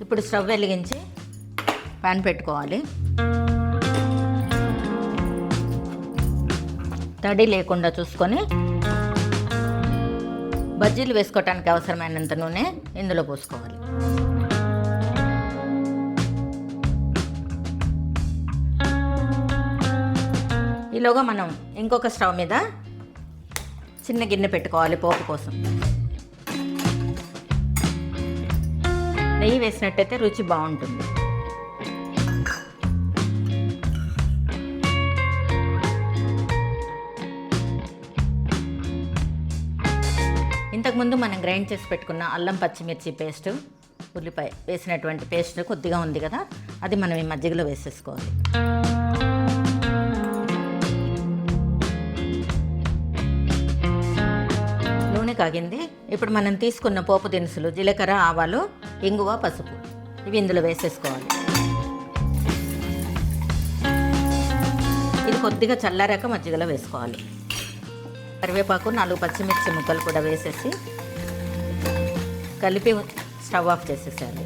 ఇప్పుడు స్టవ్ వెలిగించి పాన్ పెట్టుకోవాలి. తడి లేకుండా చూసుకొని బజ్జీలు వేసుకోవటానికి అవసరమైనంత నూనె ఇందులో పోసుకోవాలి. ఈలోగా మనం ఇంకొక స్టవ్ మీద చిన్న గిన్నె పెట్టుకోవాలి పోపు కోసం. నెయ్యి వేసినట్టయితే రుచి బాగుంటుంది. ఇంతకుముందు మనం గ్రైండ్ చేసి పెట్టుకున్న అల్లం పచ్చిమిర్చి పేస్ట్, ఉల్లిపాయ వేసినటువంటి పేస్ట్ కొద్దిగా ఉంది కదా, అది మనం ఈ మజ్జిగలో వేసేసుకోవాలి. నూనె కాగింది. ఇప్పుడు మనం తీసుకున్న పోపు దినుసులు జీలకర్ర, ఆవాలు, ఇంగువ, పసుపు ఇవి ఇందులో వేసేసుకోవాలి. ఇది కొద్దిగా చల్లారాక మజ్జిగలో వేసుకోవాలి. కరివేపాకు, 4 పచ్చిమిర్చి ముక్కలు కూడా వేసేసి కలిపి స్టవ్ ఆఫ్ చేసేసేయాలి.